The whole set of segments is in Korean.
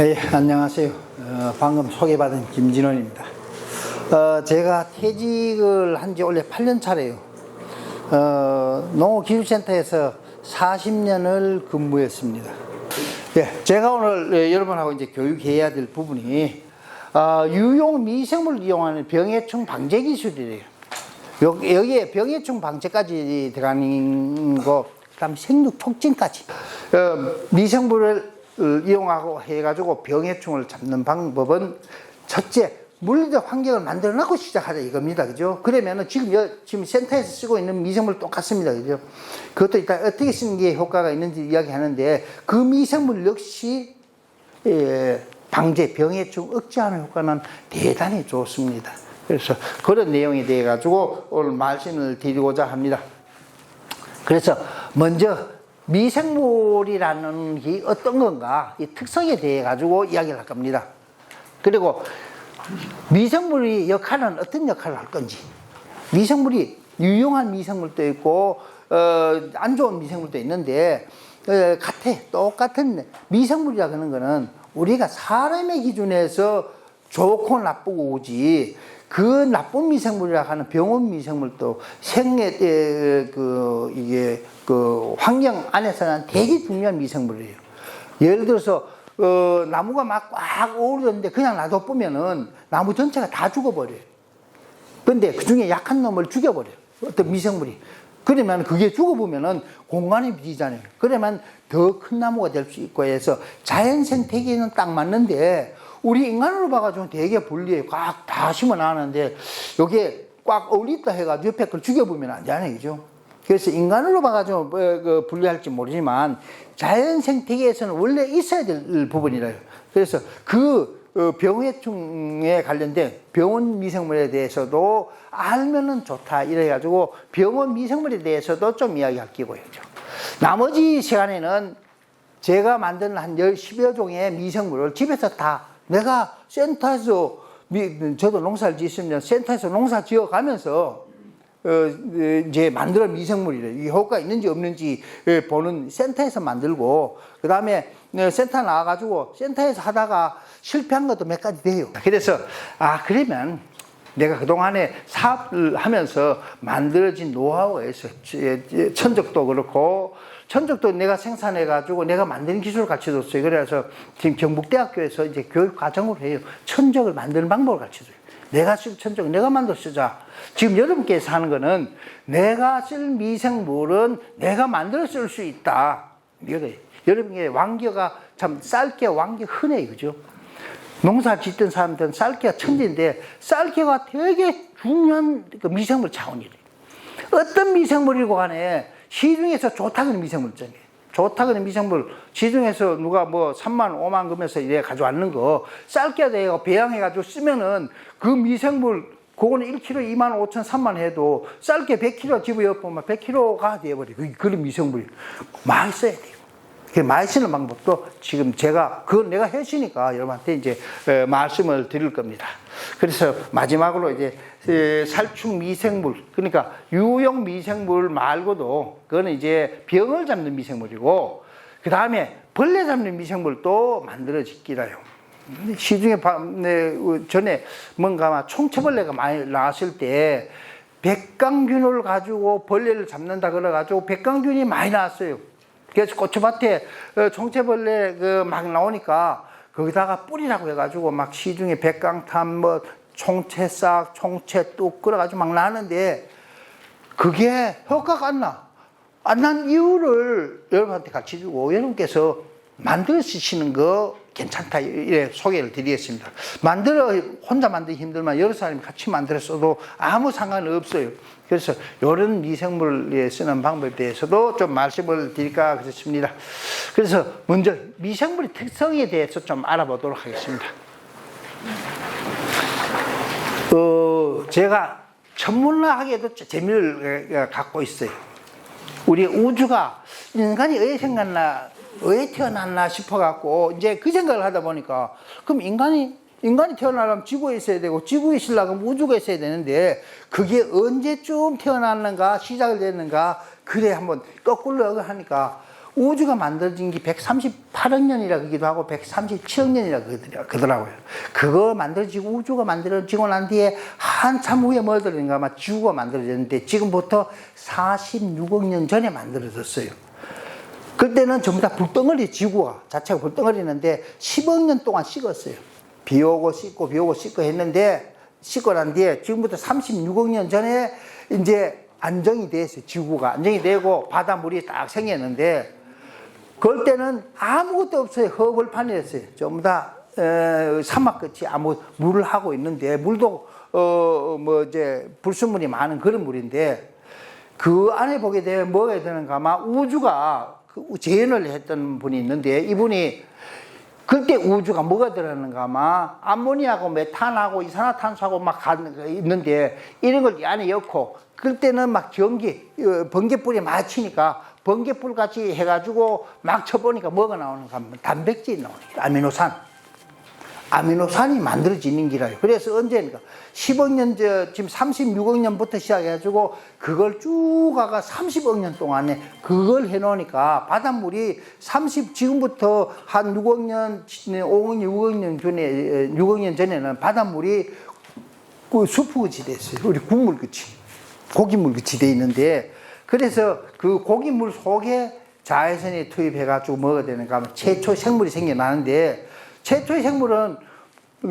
네, 안녕하세요. 방금 소개받은 김진원입니다. 제가 퇴직을 한 지 원래 8년 차래요. 농업기술센터에서 40년을 근무했습니다. 예, 제가 오늘 여러분하고 이제 교육해야 될 부분이 유용 미생물을 이용하는 병해충 방제 기술이래요. 여기에 병해충 방제까지 들어가는 거, 그다음 생육 촉진까지 미생물을 이용하고 해가지고 병해충을 잡는 방법은 첫째, 물리적 환경을 만들어 놓고 시작하자 이겁니다. 그죠? 그러면은 지금 센터에서 쓰고 있는 미생물 똑같습니다. 그죠? 그것도 일단 어떻게 쓰는 게 효과가 있는지 이야기하는데, 그 미생물 역시 방제, 병해충 억제하는 효과는 대단히 좋습니다. 그래서 그런 내용에 대해 가지고 오늘 말씀을 드리고자 합니다. 그래서 먼저 미생물이라는 게 어떤 건가, 이 특성에 대해 가지고 이야기를 할 겁니다. 그리고 미생물의 역할은 어떤 역할을 할 건지, 미생물이 유용한 미생물도 있고 안 좋은 미생물도 있는데 똑같은 미생물이라고 하는 거는 우리가 사람의 기준에서 좋고 나쁘고 오지, 그 나쁜 미생물이라고 하는 병원 미생물도 환경 안에서는 되게 중요한 미생물이에요. 예를 들어서 나무가 막 꽉 오르는데 그냥 놔둬보면은 나무 전체가 다 죽어버려요. 근데 그 중에 약한 놈을 죽여버려요, 어떤 미생물이. 그러면 그게 죽어보면은 공간이 비잖아요. 그러면 더 큰 나무가 될 수 있고 해서 자연 생태계는 딱 맞는데, 우리 인간으로 봐가지고 되게 불리해요. 꽉 다 심어놨는데 여기에 꽉 어울린다 해가지고 옆에 걸 죽여보면 안 되잖아요. 그죠? 그래서 인간으로 봐가지고 불리할지 모르지만 자연 생태계에서는 원래 있어야 될 부분이래요. 그래서 병해충에 관련된 병원 미생물에 대해서도 알면은 좋다 이래가지고 병원 미생물에 대해서도 좀 이야기할 끼고요. 나머지 시간에는 제가 만든 한 10여 종의 미생물을 집에서 다 내가 센터에서, 저도 농사를 짓으면 센터에서 농사 지어 가면서 이제 만들어 미생물이래. 이 효과가 있는지 없는지 보는 센터에서 만들고, 그 다음에 센터 나와가지고 센터에서 하다가 실패한 것도 몇 가지 돼요. 그래서 그러면 내가 그동안에 사업을 하면서 만들어진 노하우가 있어요. 천적도 그렇고, 천적도 내가 생산해가지고 내가 만드는 기술을 가르쳐줬어요. 그래서 지금 경북대학교에서 이제 교육과정으로 해요. 천적을 만드는 방법을 가르쳐줘요. 내가 쓸 천적, 내가 만들어 쓰자. 지금 여러분께서 하는 거는 내가 쓸 미생물은 내가 만들어 쓸 수 있다. 이거예요. 여러분의 완교가 참 쌀게 완교 흔해요. 그죠? 농사 짓던 사람들은 쌀개가 천지인데, 쌀개가 되게 중요한 미생물 자원이래요. 어떤 미생물이고 간에 시중에서 좋다고 하는 미생물 있잖아요. 좋다고 하는 미생물, 시중에서 누가 3만 5만 금에서 이래 가져왔는 거 쌀개가 되고 배양해가지고 쓰면은 그 미생물, 그거는 1kg 2만 5천 3만 해도 쌀개 100kg 집어여보면 100kg가 되어버려요. 그런 미생물이 많이 써야 돼요. 많이 쓰는 방법도 지금 그건 내가 했으니까 여러분한테 이제 말씀을 드릴 겁니다. 그래서 마지막으로 이제 살충 미생물, 그러니까 유용 미생물 말고도, 그거는 이제 병을 잡는 미생물이고, 그 다음에 벌레 잡는 미생물도 만들어지기라요. 시중에 전에 뭔가 총체벌레가 많이 나왔을 때 백강균을 가지고 벌레를 잡는다 그래가지고 백강균이 많이 나왔어요. 그래서 고추밭에 총체벌레 막 나오니까 거기다가 뿌리라고 해가지고 막 시중에 백강탄, 총체싹, 총체뚝 그래가지고 막 나는데, 그게 효과가 안 난 이유를 여러분한테 가르쳐주고, 여러분께서 만들어 쓰시는 거 괜찮다 이래 소개를 드리겠습니다. 혼자 만들기 힘들면 여러 사람이 같이 만들어 써도 아무 상관은 없어요. 그래서 이런 미생물에 쓰는 방법에 대해서도 좀 말씀을 드릴까 그렇습니다. 그래서 먼저 미생물의 특성에 대해서 좀 알아보도록 하겠습니다. 제가 천문학에도 재미를 갖고 있어요. 우리 우주가 인간이 왜 생겼나, 왜 태어났나 싶어갖고 이제 그 생각을 하다 보니까, 그럼 인간이 태어나려면 지구에 있어야 되고, 지구에 있으려면 우주가 있어야 되는데, 그게 언제쯤 태어났는가, 시작을 됐는가, 그래 한번 거꾸로 하니까 우주가 만들어진 게 138억 년이라 그러기도 하고 137억 년이라 그러더라고요. 그거 만들어지고 우주가 만들어지고 난 뒤에 한참 후에 뭐들인가 아마 지구가 만들어졌는데 지금부터 46억 년 전에 만들어졌어요. 그때는 전부 다 불덩어리, 지구가 자체가 불덩어리는데 10억 년 동안 식었어요. 비 오고 씻고 비 오고 씻고 했는데 씻고 난 뒤에 지금부터 36억 년 전에 이제 안정이 됐어요. 지구가 안정이 되고 바닷물이 딱 생겼는데 그럴 때는 아무것도 없어요. 허벌판이었어요. 전부 다 사막 끝이 아무 물을 하고 있는데 물도 뭐 이제 불순물이 많은 그런 물인데 그 안에 보게 되면 뭐가 되는가 아마 우주가 재현을 했던 분이 있는데 이분이 그때 우주가 뭐가 들어가는가 아마 암모니아하고 메탄하고 이산화탄소하고 막 있는데 이런 걸 이 안에 넣고 그때는 막 전기 번개불이 맞히니까 번개불 같이 해가지고 막 쳐보니까 뭐가 나오는가 하면 단백질이 나오니까 아미노산이 만들어지는 기라요. 그래서 언제니까 10억 년 지금 36억 년부터 시작해가지고 그걸 쭉 가가 30억 년 동안에 그걸 해놓으니까 바닷물이 지금부터 한 6억 년, 5억 년, 6억 년 전에 6억 년 전에는 바닷물이 그 수프같이 됐어요. 우리 국물같이 고기물같이 돼 있는데 그래서 그 고기물 속에 자외선이 투입해가지고 뭐가 되는가 하면 최초 생물이 생겨나는데 최초의 생물은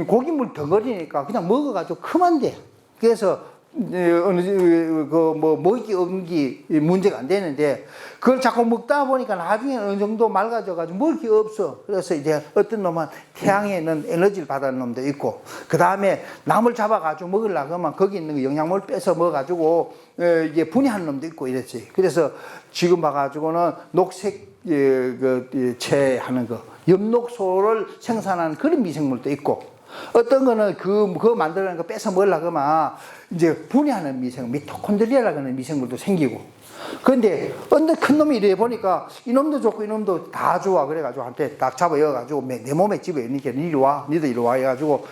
고기물 덩어리니까 그냥 먹어가지고 크면 돼. 그래서 먹기 없기 문제가 안 되는데 그걸 자꾸 먹다 보니까 나중에 어느 정도 맑아져가지고 먹을 게 없어. 그래서 이제 어떤 놈은 태양에는 에너지를 받는 놈도 있고 그 다음에 남을 잡아가지고 먹으려고 하면 거기 있는 영양물 빼서 먹어가지고 이게 분해하는 놈도 있고 이랬어요. 그래서 지금 봐가지고는 녹색 체하는 거 엽록소를 생산하는 그런 미생물도 있고 어떤 거는 그거 만들어낸 거 뺏어 먹으려고 하면 이제 분해하는 미생물, 미토콘드리아라고 하는 미생물도 생기고 그런데 어느 큰 놈이 이래 보니까 이놈도 좋고 이놈도 다 좋아 그래가지고 한테 딱 잡아 여가지고 내 몸에 집어 있으니까 이리 와 니도 이리 와 해가지고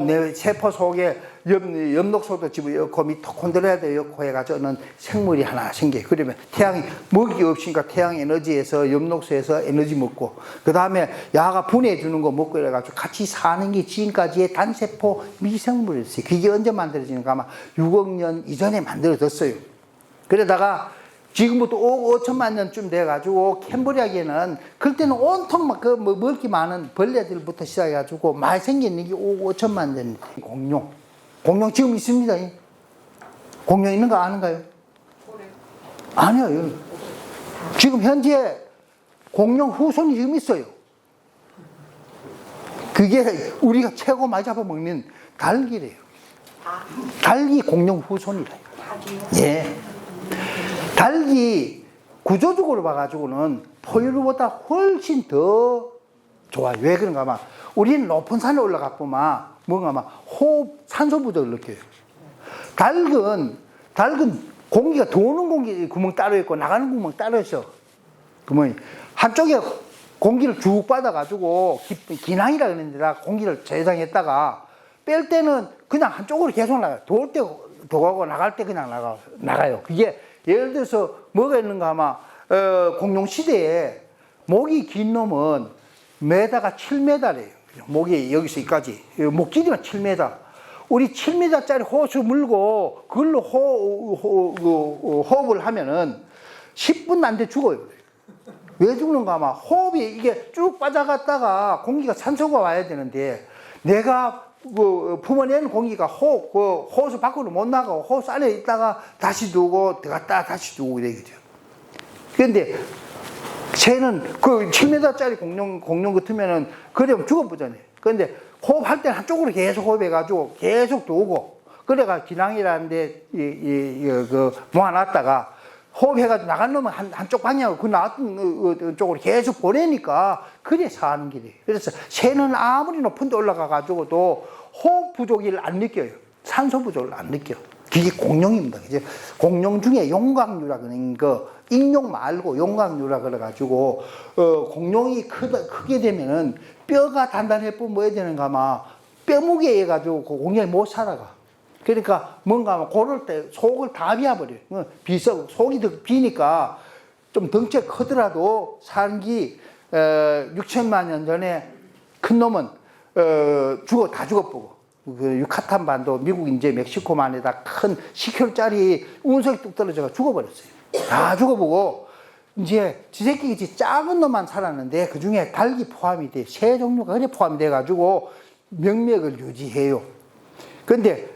내 세포 속에 엽록소도 집어넣고 미토콘드리아도 넣고 해가지고는 생물이 하나 생겨요. 그러면 태양이 먹이 없으니까 태양 에너지에서 엽록소에서 에너지 먹고 그 다음에 야가 분해해 주는 거 먹고 이래가지고 같이 사는 게 지금까지의 단세포 미생물이었어요. 그게 언제 만들어지는가 아마 6억 년 이전에 만들어졌어요. 그러다가 지금부터 5억 5천만 년쯤 돼가지고 캠브리아계는 그때는 온통 막 먹기 많은 벌레들부터 시작해가지고 많이 생기는 게 5억 5천만 년 공룡 지금 있습니다. 공룡 있는 거 아는가요? 아니요. 지금 현재 공룡 후손이 지금 있어요. 그게 우리가 최고 많이 잡아먹는 닭이래요. 닭이 공룡 후손이래요. 예. 닭이 구조적으로 봐가지고는 포유류보다 훨씬 더 좋아요. 왜 그런가 하면 우리는 높은 산에 올라가 보면 뭔가 하면 호흡 산소 부족을 느껴요. 닭은 공기가 도는 공기 구멍 따로 있고 나가는 구멍 따로 있어. 구멍이 한쪽에 공기를 쭉 받아가지고 기낭이라 그러는 데다 공기를 저장했다가 뺄 때는 그냥 한쪽으로 계속 나가요. 도울 때 도가고 나갈 때 그냥 나가요. 그게 예를 들어서 뭐가 있는가 하면 공룡 시대에 목이 긴 놈은 메다가 7m래요. 목이 여기서 여기까지 목 길이만 7m. 우리 7m짜리 호수 물고 그걸로 호흡을 하면은 10분 안 돼 죽어요. 왜 죽는가 하면 호흡이 이게 쭉 빠져갔다가 공기가 산소가 와야 되는데 내가 품어낸 공기가 호수 밖으로 못 나가고 호수 안에 있다가 다시 두고 들어갔다 다시 두고 이러거든요. 그런데 새는 그 7m짜리 공룡 같으면은 그러면 죽어보잖아요. 그런데 호흡할 때는 한쪽으로 계속 호흡해가지고 계속 두고 그래가 기낭이라는데 모아놨다가 호흡해가지고 나간 놈은 한쪽 방향으로 그 나왔던 쪽으로 계속 보내니까 그래 사는 길이에요. 그래서 새는 아무리 높은 데 올라가가지고도 호흡 부족을 안 느껴요. 산소 부족을 안 느껴. 그게 공룡입니다. 이제 공룡 중에 용광류라 그러는 거, 익룡 말고 용광류라 그래가지고, 공룡이 크게 되면은 뼈가 단단해 보면 뭐 해야 되는가 아마 뼈 무게에 가지고 공룡이 못 살아가. 그러니까 뭔가 하면 고를 때 속을 다 비워버려요. 속이 더 비니까 좀 덩치가 크더라도 살기 6천만 년 전에 큰 놈은 다 죽어보고 그 유카탄 반도 미국 이제 멕시코만에다 큰 10kg짜리 운석이 뚝 떨어져가 죽어버렸어요. 다 죽어보고 이제 지새끼 작은 놈만 살았는데 그 중에 닭이 포함이 돼, 새 종류가 그래 포함이 돼 가지고 명맥을 유지해요. 근데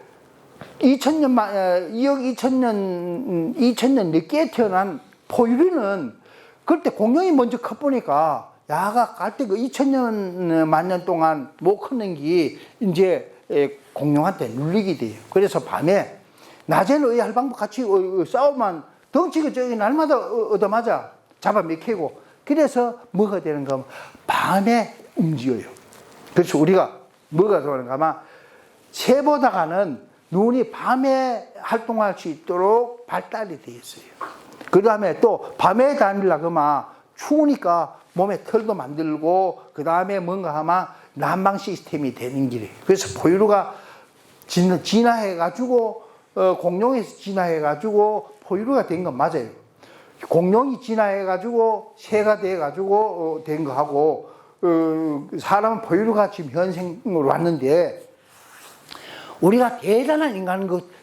2억 2천년 늦게 태어난 포유류는 그때 공룡이 먼저 커보니까 야가 갈 때 그 2천년 만년 동안 못 컸는 게 이제 공룡한테 눌리게 돼요. 그래서 밤에 낮에는 의할 방법 같이 싸우면 덩치가 저기 날마다 얻어맞아 잡아먹히고 그래서 뭐가 되는가 하면 밤에 움직여요. 그래서 우리가 뭐가 되는가 하면 새보다가는 눈이 밤에 활동할 수 있도록 발달이 되어 있어요. 그 다음에 또 밤에 다니려고 하면 추우니까 몸에 털도 만들고 그 다음에 뭔가 하면 난방 시스템이 되는 길이에요. 그래서 포유류가 진화해가지고 공룡에서 진화해가지고 포유류가 된 건 맞아요. 공룡이 진화해가지고 새가 돼가지고 된 거하고 사람은 포유류가 지금 현생으로 왔는데 우리가 대단한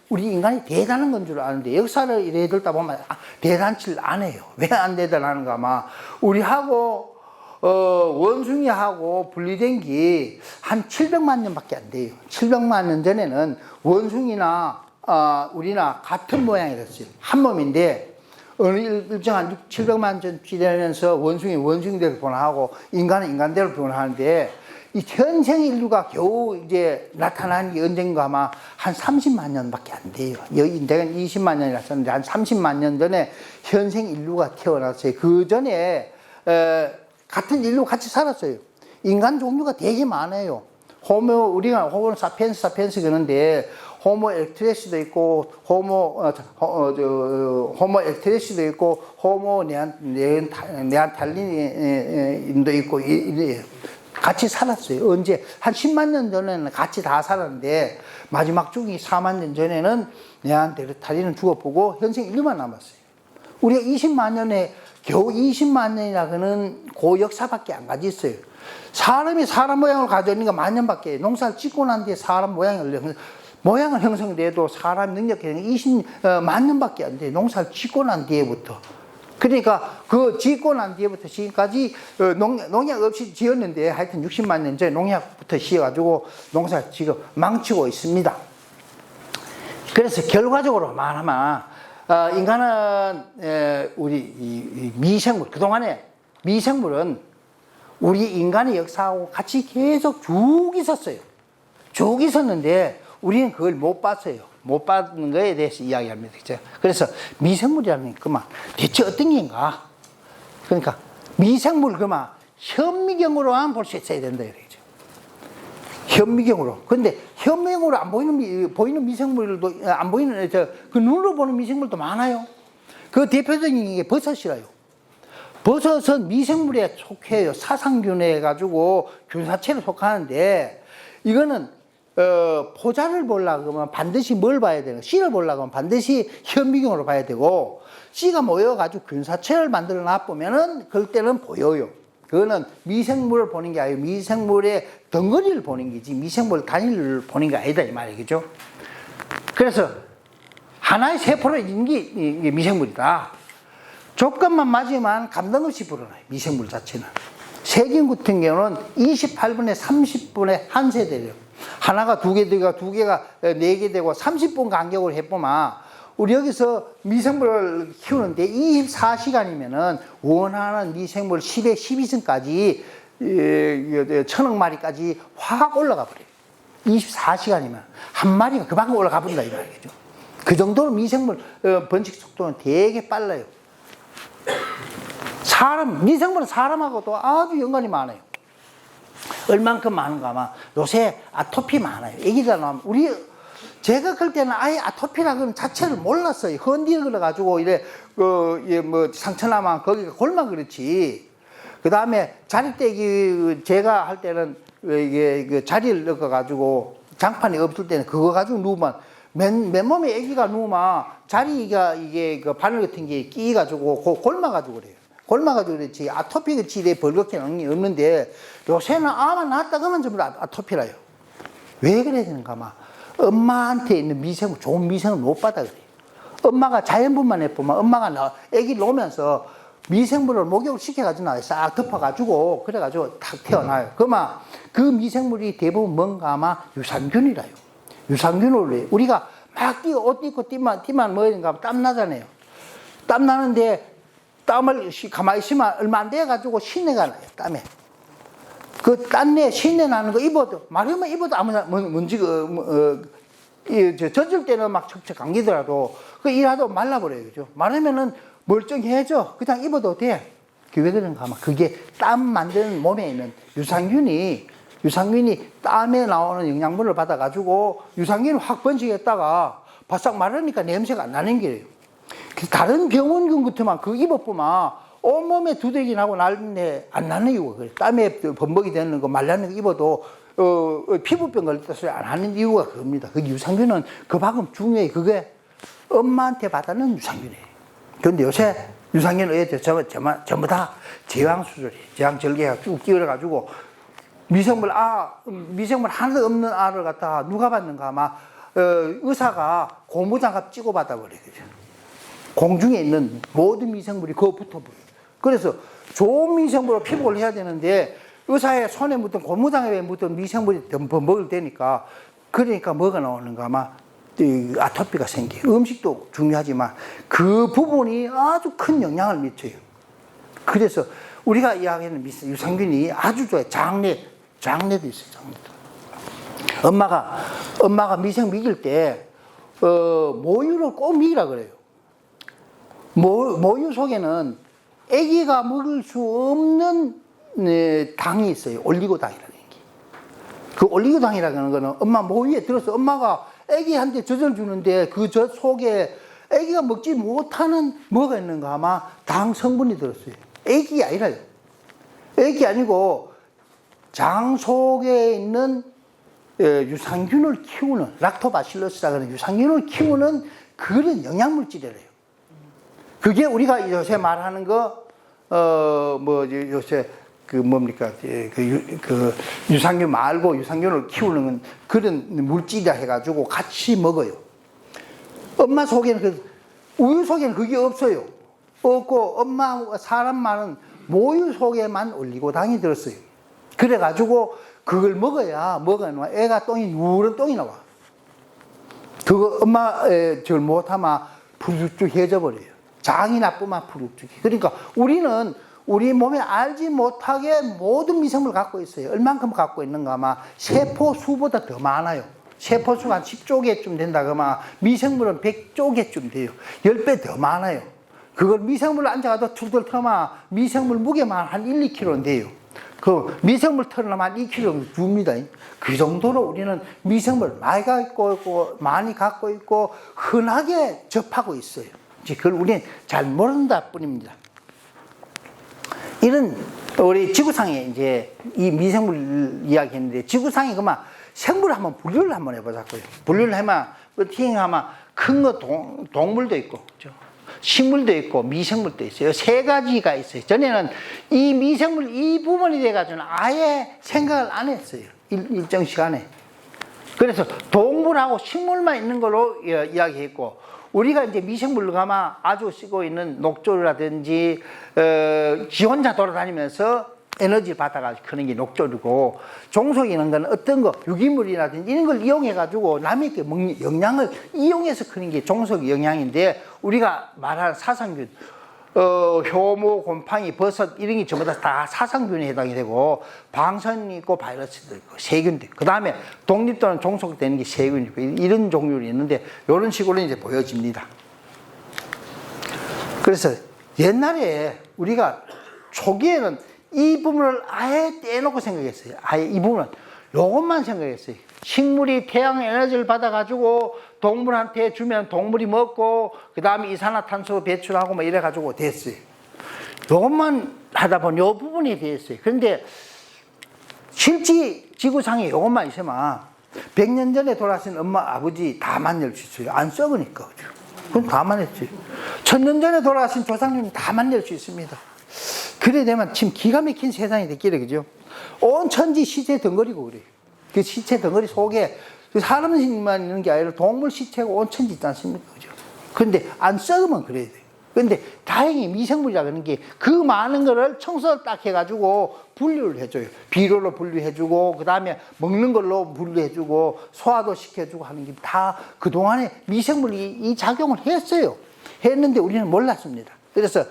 우리 인간이 대단한 건 줄 아는데 역사를 이래 들다 보면 대단치를 안 해요. 왜 안 대단한가 하면 우리하고 원숭이하고 분리된 게 한 700만 년밖에 안 돼요. 700만 년 전에는 원숭이나 우리나 같은 모양이었어요. 한 몸인데 어느 일정한 700만 년 지나면서 원숭이대로 변화하고 인간은 인간대로 변화하는데 이 현생 인류가 겨우 이제 나타난 게 언젠가 아마 한 30만 년밖에 안 돼요. 내가 20만 년이라 썼는데 한 30만 년 전에 현생 인류가 태어났어요. 그 전에 같은 인류 같이 살았어요. 인간 종류가 되게 많아요. 우리가 호모 사피엔스 그러는데 호모 에렉트레스도 있고 호모 에렉트레스도 있고 호모 네안탈린도 있고 이래요. 같이 살았어요. 언제? 한 10만 년 전에는 같이 다 살았는데 마지막 죽이 4만 년 전에는 네안데르탈린은 죽어보고 현생 인류만 남았어요. 우리가 20만 년에 겨우 20만 년이라고는 그 역사밖에 안 가지고 있어요. 사람이 사람 모양을 가져오니까 만 년밖에 농사를 짓고 난 뒤에 사람 모양을 형성돼도 사람 능력이 20만 년밖에 안 돼요. 농사를 짓고 난 뒤에부터. 그러니까 그 짓고 난 뒤에부터 지금까지 농약 없이 지었는데 하여튼 60만 년 전에 농약부터 씌워가지고 농사를 지금 망치고 있습니다. 그래서 결과적으로 말하면 인간은 우리 이 미생물, 그동안에 미생물은 우리 인간의 역사하고 같이 계속 쭉 있었어요. 쭉 있었는데 우리는 그걸 못 봤어요. 못 받는 거에 대해서 이야기합니다. 그죠? 그래서 미생물이라는 그만 대체 어떤 게인가? 그러니까 미생물 그만 현미경으로만 볼 수 있어야 된다. 그러죠. 현미경으로. 근데 현미경으로 안 보이는 미생물도 안 보이는 그 눈으로 보는 미생물도 많아요. 그 대표적인 게 버섯이라요. 버섯은 미생물에 속해요. 사상균에 가지고 균사체를 속하는데 이거는 포자를 보려고 하면 반드시 뭘 봐야 되나? 씨를 보려고 하면 반드시 현미경으로 봐야 되고 씨가 모여가지고 균사체를 만들어 놔보면은 그럴 때는 보여요. 그거는 미생물을 보는 게 아니고 미생물의 덩어리를 보는 게지 미생물 단위를 보는 게 아니다 이 말이겠죠. 그래서 하나의 세포를 있는 게 미생물이다. 조건만 맞으면 감당 없이 불어나요. 미생물 자체는. 세균 같은 경우는 28분에 30분에 한 세대래요. 하나가 두 개 되고 두 개가 네 개 되고 30분 간격으로 해보면 우리 여기서 미생물을 키우는데 24시간이면은 원하는 미생물 10에 12승까지 1000억 마리까지 확 올라가 버려요. 24시간이면 한 마리가 그만큼 올라가 버린다 이 말이죠. 그 정도로 미생물 번식 속도는 되게 빨라요. 미생물은 사람하고도 아주 연관이 많아요. 얼만큼 많은가 하면 요새 아토피 많아요. 애기들 나오면 제가 그럴 때는 아예 아토피라는 자체를 몰랐어요. 헌디를 가지고 상처 나면 거기가 골마 그렇지. 그 다음에 자리떼기 제가 할 때는 이게 자리를 넣어 가지고 장판이 없을 때는 그거 가지고 누우면 맨몸에 아기가 누우면 자리가 이게 그 바늘 같은 게 끼가지고 골마가지고 그래요. 골마가지고 그렇지 아토피 치료에 벌겋게는 없는데 요새는 아마 낳았다 그러면 전부 다 아토피라요. 왜 그래야 되는가 막 엄마한테 있는 미생 좋은 미생을 못 받아 그래요. 엄마가 자연분만 해보면 엄마가 아기 놓으면서 미생물을 목욕을 시켜가지고 나와요. 싹 덮어가지고 그래가지고 탁 태어나요. 그러면 그 미생물이 대부분 뭔가 아마 유산균이라요. 유산균을 우리가 막 옷 입고 뛰만 뭐인가 땀 나잖아요. 땀 나는데 땀을 가만히 있으면 얼마 안 돼가지고 신내가 나요. 땀에. 그 땀내 신내 나는 거 입어도 마르면 입어도 아무나 먼지가 젖을 때는 막 척척 감기더라도 그 일하도 말라버려요. 그죠? 마르면은 멀쩡해져. 그냥 입어도 돼. 그게 왜 그런가 하면 그게 땀 만드는 몸에 있는 유산균이 땀에 나오는 영양분을 받아가지고 유산균을 확 번식했다가 바싹 마르니까 냄새가 안 나는 게예요. 다른 병원균 같으면 그 입어보면 온몸에 두들기 나고 나는데 안 나는 이유가 그래요. 땀에 범벅이 되는 거 말라는 거 입어도 피부병 걸렸다 소리 안 하는 이유가 그겁니다. 그 유산균은 그만큼 중요해. 그게 엄마한테 받는 유산균이에요. 그런데 요새 유산균 의외로 전부 다 제왕수술이에요. 제왕절개가 쭉 끼어가지고 미생물 하나도 없는 알을 갖다가 누가 받는가 아마 의사가 고무장갑 찍어 받아버려요. 공중에 있는 모든 미생물이 그거 붙어버려요. 그래서 좋은 미생물로 피복을 해야 되는데 의사의 손에 묻은 고무장갑에 묻은 미생물이 범벅을 되니까 그러니까 뭐가 나오는가 아마 아토피가 생겨요. 음식도 중요하지만 그 부분이 아주 큰 영향을 미쳐요. 그래서 우리가 이야기하는 유산균이 아주 좋아요. 장내도 있어요. 장내도. 엄마가 미생 먹일 때 모유를 꼭 먹이라 그래요. 모유 속에는 아기가 먹을 수 없는 당이 있어요. 올리고당이라는 게. 그 올리고당이라는 거는 엄마 모유에 들어서 엄마가 아기한테 젖을 주는데 그 젖 속에 아기가 먹지 못하는 뭐가 있는가 아마 당 성분이 들었어요. 아기가 아니라요. 아기 아니고 장 속에 있는 유산균을 키우는 락토바실러스라고 하는 유산균을 키우는 그런 영양물질이래요. 그게 우리가 요새 말하는 거 요새 그 뭡니까 그 유산균 말고 유산균을 키우는 그런 물질이라 해가지고 같이 먹어요. 엄마 속에는 우유 속에는 그게 없어요. 없고 사람만은 모유 속에만 올리고당이 들었어요. 그래가지고 그걸 먹어야 애가 누런 똥이 나와. 그거 엄마 저걸 못하면 부죽죽해져 버려요. 장이 나쁘면 부죽죽해. 그러니까 우리는 우리 몸에 알지 못하게 모든 미생물을 갖고 있어요. 얼만큼 갖고 있는가 아마 세포 수보다 더 많아요. 세포 수가 한 10조 개쯤 된다 그러면 미생물은 100조 개쯤 돼요. 10배 더 많아요. 그걸 미생물을 앉아가도 툴툴 털면 미생물 무게만 한 1, 2kg는 돼요. 그 미생물 털으려면 한 2kg 줍니다. 그 정도로 우리는 미생물을 많이 갖고 있고 흔하게 접하고 있어요. 그걸 우리는 잘 모른다 뿐입니다. 이런 우리 지구상에 이제 이 미생물 이야기했는데 지구상에 그만 생물을 한번 분류를 한번 해보자고요. 분류를 하면 어떻게 하면 큰 거 동물도 있고 그렇죠? 식물도 있고 미생물도 있어요. 세 가지가 있어요. 전에는 이 미생물 이 부분에 대해 가지고는 아예 생각을 안 했어요. 일정 시간에. 그래서 동물하고 식물만 있는 걸로 이야기했고 우리가 이제 미생물로 가면 아주 쓰고 있는 녹조류라든지 지 혼자 돌아다니면서 에너지를 받아가지고 크는 게 녹조류고 종속이 있는 건 어떤 거 유기물이라든지 이런 걸 이용해가지고 남에게 먹는 영양을 이용해서 크는 게 종속 영양인데 우리가 말하는 사상균 효모, 곰팡이, 버섯 이런 게 전부 다 사상균에 해당이 되고 방사능이 있고 바이러스도 있고 세균도 있고 그 다음에 독립 또는 종속되는 게 세균이고 이런 종류가 있는데 이런 식으로 이제 보여집니다. 그래서 옛날에 우리가 초기에는 이 부분을 아예 떼놓고 생각했어요. 아예 이 부분은 요것만 생각했어요. 식물이 태양 에너지를 받아가지고 동물한테 주면 동물이 먹고 그 다음에 이산화탄소 배출하고 뭐 이래가지고 됐어요. 요것만 하다 보니 요 부분이 됐어요. 그런데 실제 지구상에 요것만 있으면 100년 전에 돌아가신 엄마, 아버지 다 만날 수 있어요. 안 썩으니까. 그죠? 그럼 다 만났지. 1000년 전에 돌아가신 조상님 다 만날 수 있습니다. 그래 되면 지금 기가 막힌 세상이 됐기를, 그죠? 온 천지 시체 덩어리고 그래요. 그 시체 덩어리 속에 사람만 있는 게 아니라 동물 시체가 온 천지 있지 않습니까? 그죠? 근데 안 썩으면 그래야 돼요. 근데 다행히 미생물이라 그러는 게 그 많은 거를 청소를 딱 해가지고 분류를 해줘요. 비료로 분류해주고, 그 다음에 먹는 걸로 분류해주고, 소화도 시켜주고 하는 게 다 그동안에 미생물이 이 작용을 했어요. 했는데 우리는 몰랐습니다. 그래서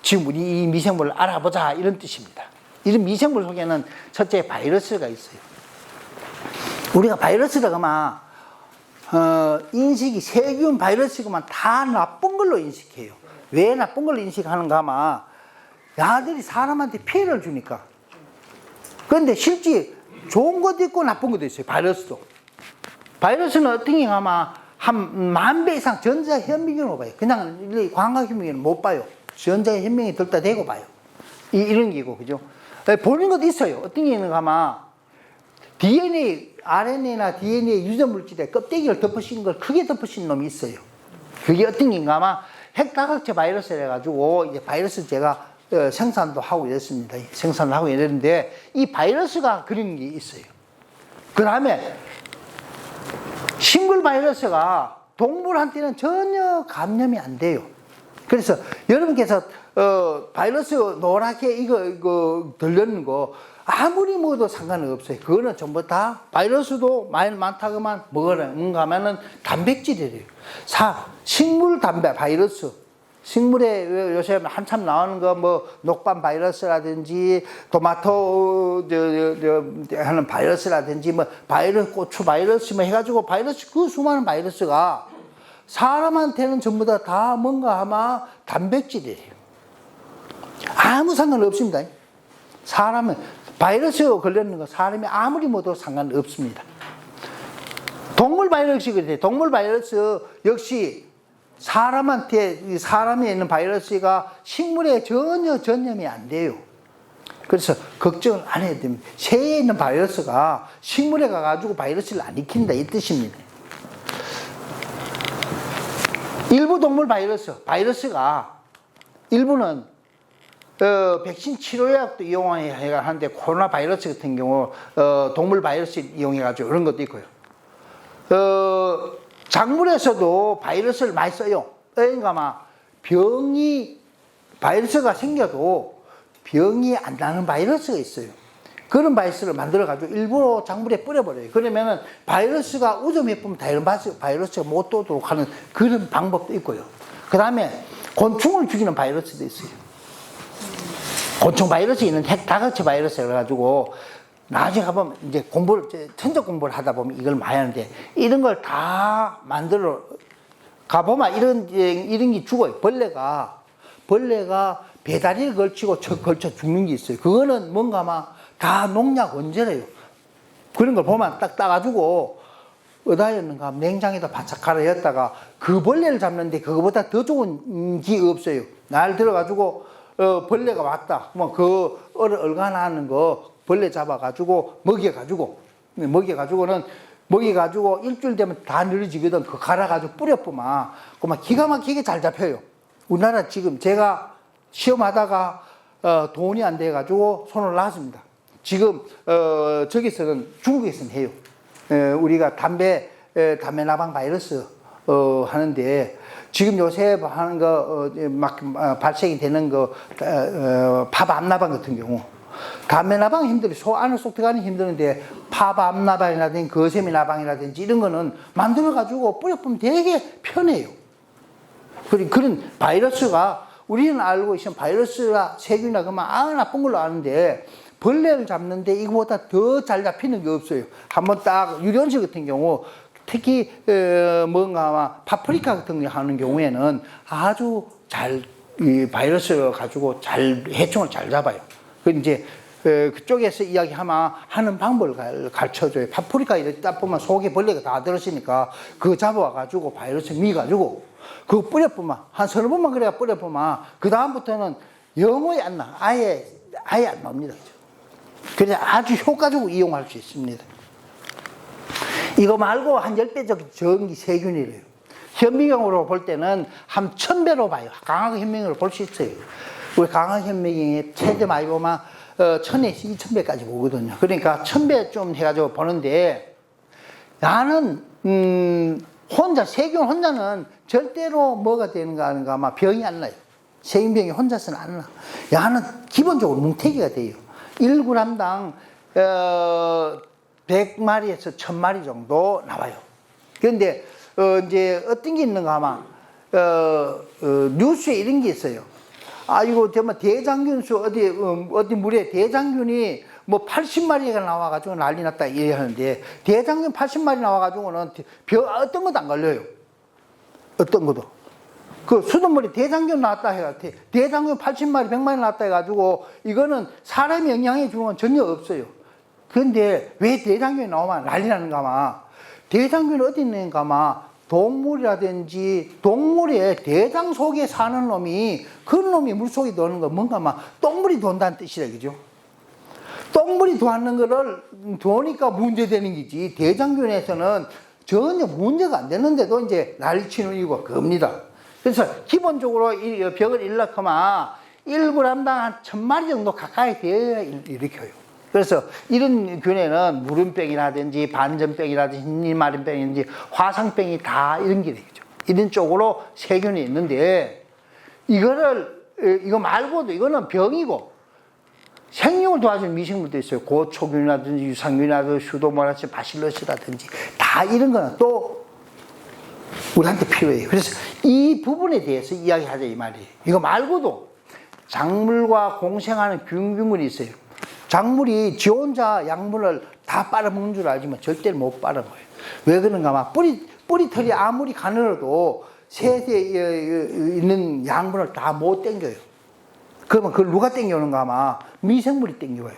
지금 우리 이 미생물을 알아보자, 이런 뜻입니다. 이런 미생물 속에는 첫째 바이러스가 있어요. 우리가 바이러스라고 하면, 인식이 세균 바이러스가만 다 나쁜 걸로 인식해요. 왜 나쁜 걸로 인식하는가 하면, 야들이 사람한테 피해를 주니까. 그런데 실제 좋은 것도 있고 나쁜 것도 있어요. 바이러스도. 바이러스는 어떻게 하면 한 10,000배 이상 전자 현미경으로 봐요. 그냥 광학 현미경은 못 봐요. 전자 현미경이 들다 대고 봐요. 이런 게고, 그죠? 보는 것도 있어요. 어떤 게 있는가 하면, DNA, RNA나 DNA 유전 물질에 껍데기를 덮으신 걸 크게 덮으신 놈이 있어요. 그게 어떤 게인가 하면 핵다각체 바이러스를 해가지고 이제 바이러스 제가 생산도 하고 이랬습니다. 생산을 하고 이랬는데 이 바이러스가 그런 게 있어요. 그 다음에 싱글 바이러스가 동물한테는 전혀 감염이 안 돼요. 그래서 여러분께서 바이러스 노랗게 이거 들렸는 거 아무리 먹어도 상관은 없어요. 그거는 전부 다 바이러스도 많다고만 먹으라는가 하면은 단백질이래요. 식물 단백 바이러스. 식물에 요새 한참 나오는 거 뭐 녹반 바이러스라든지 토마토 하는 바이러스라든지 뭐 고추 바이러스 뭐 해가지고 바이러스 그 수많은 바이러스가 사람한테는 전부 다 뭔가 아마 단백질이래요. 아무 상관없습니다. 사람은 바이러스 걸렸는 거 사람이 아무리 먹어도 상관없습니다. 동물 바이러스 그래요. 동물 바이러스 역시 사람한테 사람에 있는 바이러스가 식물에 전혀 전염이 안 돼요. 그래서 걱정을 안 해야 됩니다. 새에 있는 바이러스가 식물에 가가지고 바이러스를 안 익힌다 이 뜻입니다. 일부 동물 바이러스가 일부는 백신 치료약도 이용해야 하는데 코로나 바이러스 같은 경우 동물 바이러스 이용해가지고 그런 것도 있고요. 작물에서도 바이러스를 많이 써요. 그러니까 바이러스가 생겨도 병이 안 나는 바이러스가 있어요. 그런 바이러스를 만들어가지고 일부러 작물에 뿌려버려요. 그러면은 바이러스가 우점해보면 다른 바이러스가 못 오도록 하는 그런 방법도 있고요. 그 다음에 곤충을 죽이는 바이러스도 있어요. 곤충 바이러스 있는 핵다각체 바이러스 그래가지고 나중에 가보면 이제 천적 공부를 하다 보면 이걸 많이 하는데 이런 걸 다 만들어 가보면 이런 게 죽어요. 벌레가 배다리를 걸쳐 죽는 게 있어요. 그거는 뭔가 아마 다 농약 원재래요. 그런 걸 보면 딱 따가지고 어디였는가 냉장에다 바짝 갈아였다가 그 벌레를 잡는데 그거보다 더 좋은 게 없어요. 날 들어가지고 벌레가 왔다. 뭐 그 얼간하는 거 벌레 잡아가지고 먹여가지고는 일주일 되면 다 늘어지거든. 그 갈아가지고 뿌려보면 그만 기가 막히게 잘 잡혀요. 우리나라 지금 제가 시험하다가 돈이 안 돼가지고 손을 놨습니다. 지금 저기서는 중국에서는 해요. 우리가 담배 나방 바이러스 하는데 지금 요새 하는 거 막 발생이 되는 거 파밤나방 같은 경우 담배 나방 힘들어요. 소 안을 쏙 들어가는 힘드는데 파밤나방이라든지 거세미 나방이라든지 이런 거는 만들어 가지고 뿌려보면 되게 편해요. 그런 바이러스가 우리는 알고 있으면 바이러스나 세균이나 그러면 나쁜 걸로 아는데 벌레를 잡는데 이거보다 더 잘 잡히는 게 없어요. 한번 딱 유련실 같은 경우 특히 뭔가 파프리카 같은 거 하는 경우에는 아주 잘 이 바이러스를 가지고 잘 해충을 잘 잡아요. 그 이제 그쪽에서 이야기하면 하는 방법을 가르쳐줘요. 파프리카 이렇게 딱 보면 속에 벌레가 다 들었으니까 그거 잡아와가지고 바이러스 미가지고 그거 뿌려보면 한 30번만 그래야 뿌려보면 그 다음부터는 영원히 안 나. 아예 안 납니다. 그래서 아주 효과적으로 이용할 수 있습니다. 이거 말고 한 10배 적은 세균이래요. 현미경으로 볼 때는 한 1000배로 봐요. 강화 현미경으로 볼 수 있어요. 우리 강화 현미경에 최대 많이 보면 1000에서 2000배까지 보거든요. 그러니까 1000배 좀 해가지고 보는데, 나는 혼자, 세균 혼자는 절대로 뭐가 되는가 하는가 아마 병이 안 나요. 세균병이 혼자서는 안 나. 야는 기본적으로 뭉태기가 돼요. 1g당 100마리에서 1000마리 정도 나와요. 그런데 이제 어떤 게 있는가 하면 뉴스에 이런 게 있어요. 이거 정말 대장균수 어디 물에 대장균이 뭐 80마리가 나와가지고 난리 났다 이야기하는데, 대장균 80마리 나와가지고는 어떤 것도 안 걸려요. 어떤 것도. 그 수돗물에 대장균 나왔다 해가 대장균 80마리 100마리 나왔다 해가지고 이거는 사람이 영향해 주는 건 전혀 없어요. 그런데 왜 대장균이 나오면 난리 나는가 하면, 대장균이 어디 있는가 하면 동물이라든지 동물의 대장 속에 사는 놈이, 그 놈이 물속에 도는 거 뭔가 하면 똥물이 돈다는 뜻이라, 그죠? 똥물이 도는 거를 도니까 문제되는 거지, 대장균에서는 전혀 문제가 안 되는데도 이제 난리치는 이유가 겁니다. 그래서 기본적으로 이 벽을 일으키면 1g당 한 1000마리 정도 가까이 되어야 일으켜요. 그래서 이런 균에는 무름병이라든지 반전병이라든지 흰이마름병이라든지 화상병이 다 이런 게 되겠죠. 이런 쪽으로 세균이 있는데, 이거 말고도 이거는 병이고, 생명을 도와주는 미생물도 있어요. 고초균이라든지 유산균이라든지 슈도모나스 바실러스라든지 다 이런 거는 또 우리한테 필요해요. 그래서 이 부분에 대해서 이야기하자 이 말이에요. 이거 말고도 작물과 공생하는 균균물이 있어요. 작물이 지 혼자 약물을 다 빨아먹는 줄 알지만 절대로 못 빨아먹어요. 왜 그런가 하면 뿌리털이 아무리 가늘어도 세대에 있는 약물을 다 못 땡겨요. 그러면 그걸 누가 땡겨오는가 하면 미생물이 땡겨와요.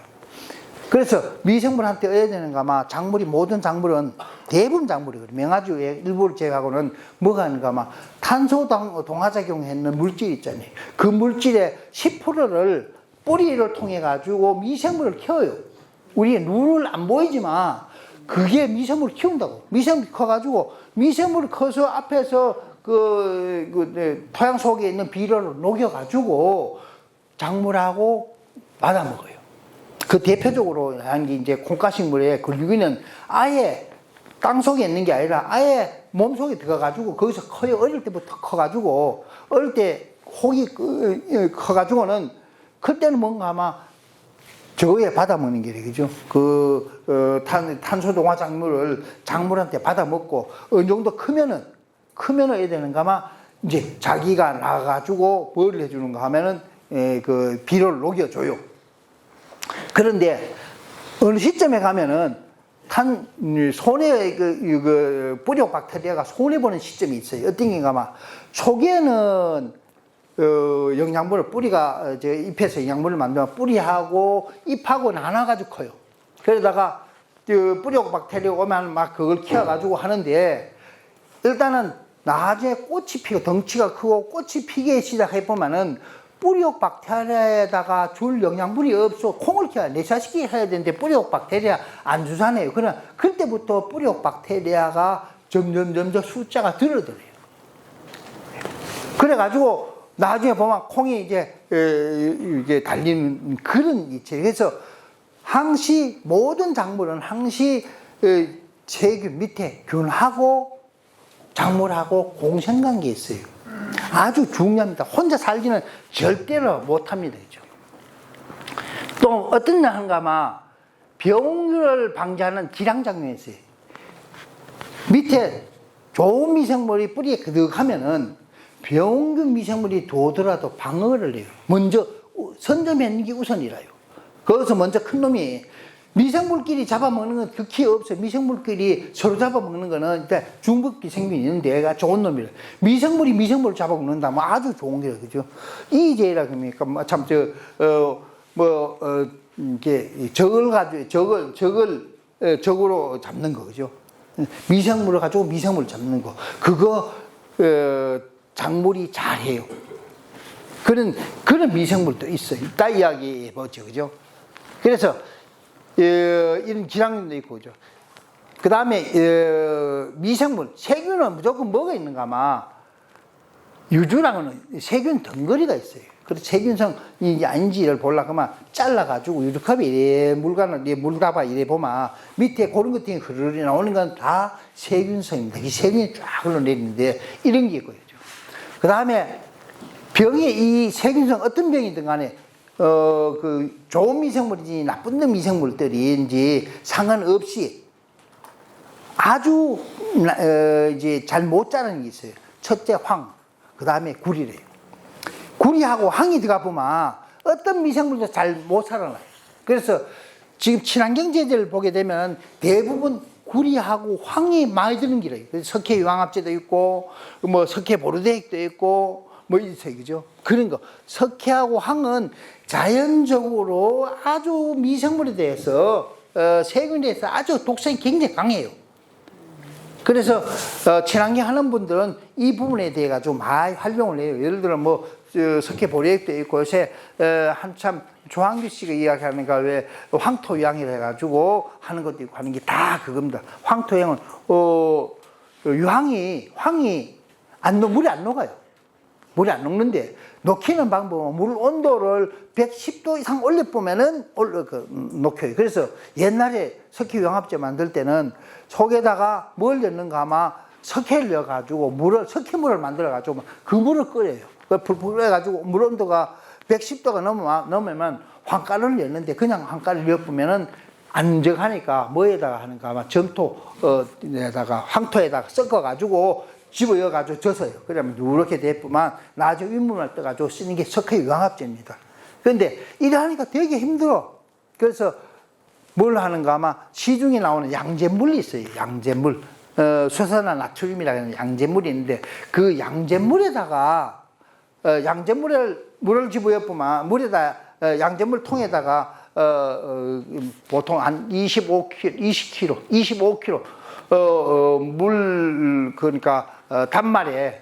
그래서 미생물한테 어야 되는가 하면 모든 작물은, 대부분 작물이거든요. 명화주의 일부를 제외하고는 뭐가 하는가 하면 탄소 동화작용했는 물질 있잖아요. 그 물질의 10%를 뿌리를 통해 가지고 미생물을 키워요. 우리 눈을 안 보이지만 그게 미생물을 키운다고. 미생물이 커가지고, 미생물이 커서 앞에서 토양 속에 있는 비료를 녹여가지고 작물하고 받아먹어요. 그 대표적으로 한 게 이제 콩가식물의 그 유기는 아예 땅 속에 있는 게 아니라 아예 몸 속에 들어가가지고 거기서 커요. 어릴 때부터 커가지고, 어릴 때 혹이 커가지고는, 그때는 뭔가 아마 저거에 받아먹는 게 되겠죠. 탄소 동화 작물한테 받아먹고, 어느 정도 크면은 해야 되는가 하면 이제 자기가 나가가지고 뭘 해주는가 하면은 그 비료를 녹여줘요. 그런데 어느 시점에 가면은 손에 뿌리옥 박테리아가 손해보는 시점이 있어요. 어떤 게인가 하면 초기에는 영양분을 뿌리가 잎에서 영양분을 만들면 뿌리하고 잎하고 나눠가지고 커요. 그러다가 뿌리옥 박테리아 오면 막 그걸 키워가지고 하는데, 일단은 나중에 꽃이 피고 덩치가 크고 꽃이 피기 시작해보면은 뿌리옥 박테리아에다가 줄 영양분이 없어. 콩을 키워야 내사시키 해야 되는데 뿌리옥 박테리아 안 주잖아요. 그러나 그때부터 뿌리옥 박테리아가 점점 숫자가 줄어들어요. 그래가지고 나중에 보면 콩이 이제 달리는 그런 이체. 그래서 항시 모든 작물은 항시 세균 밑에 균하고 작물하고 공생관계에 있어요. 아주 중요합니다. 혼자 살기는 절대로 못합니다. 또 어떤 하는가 하면 병을 방지하는 기량작용이 있어요. 밑에 좋은 미생물이 뿌리에 그득하면은 병균 미생물이 도더라도 방어를 해요. 먼저 선점하는 게 우선이라요. 거기서 먼저 큰 놈이, 미생물끼리 잡아먹는 건 극히 없어요. 미생물끼리 서로 잡아먹는 거는 일단 중복기 생명이 있는데 얘가 좋은 놈이라. 미생물이 미생물을 잡아먹는다면 아주 좋은 게요, 그죠? 이제라 그럽니까? 참, 이게 적으로 잡는 거, 그죠? 미생물을 가지고 미생물을 잡는 거. 그거, 작물이 잘해요. 그런 미생물도 있어요. 이따 이야기해 보죠, 그죠? 그래서, 이런 기량도 있고, 그죠? 그 다음에 미생물, 세균은 무조건 뭐가 있는가 아마 유주랑은 세균 덩어리가 있어요. 그래서 세균성이 아닌지를 보려고 하면 잘라가지고 유주컵에 이래 물다봐 이래 보면 밑에 그런 것들이 흐르르 나오는 건 다 세균성입니다. 이 세균이 쫙 흘러내리는데 이런 게 있고요. 그 다음에 병이 이 세균성 어떤 병이든 간에 그 좋은 미생물인지 나쁜 미생물들인지 상관없이 아주 이제 잘 못 자라는 게 있어요. 첫째 황, 그 다음에 구리래요. 구리하고 황이 들어가 보면 어떤 미생물도 잘 못 살아나요. 그래서 지금 친환경 제재를 보게 되면 대부분 구리하고 황이 많이 드는 길이에요. 그래서 석회유황합제도 있고, 뭐 석회보르데익도 있고, 뭐 있어요, 그죠? 그런 거. 석회하고 황은 자연적으로 아주 미생물에 대해서 세균에 대해서 아주 독성이 굉장히 강해요. 그래서 친환경 하는 분들은 이 부분에 대해 가지고 많이 활용을 해요. 예를 들어 뭐 석회보르데익도 있고 요새 한참 조항규 씨가 이야기하는 거 왜 황토유황이라 해가지고 하는 것도 있고 하는 게 다 그겁니다. 황토유황은 황이 물이 안 녹아요. 물이 안 녹는데 녹이는 방법은 물 온도를 110도 이상 올려보면은 녹혀요. 그래서 옛날에 석회유황합제 만들 때는 속에다가 뭘 넣는가 아마 석회를 넣어가지고 석회물을 만들어가지고 그 물을 끓여요. 불 끓여가지고 물 온도가 110도가 넘으면 황가루를 넣는데 그냥 황가루를 넣어보면은 안정하니까 뭐에다가 하는가 아마 점토에다가 황토에다가 섞어가지고 집어여가지고 젖어요. 그러면 이렇게 됐지만 나중에 윗물을 떠가지고 쓰는 게 석회유황합제입니다. 그런데 이래 하니까 되게 힘들어. 그래서 뭘 하는가 아마 시중에 나오는 양잿물이 있어요. 양잿물. 수산화 나트륨이라는 양잿물이 있는데 그 양잿물에다가 물을 집어여보면 물에다 양잿물 통에다가 보통 한 25kg 물 그러니까 단말에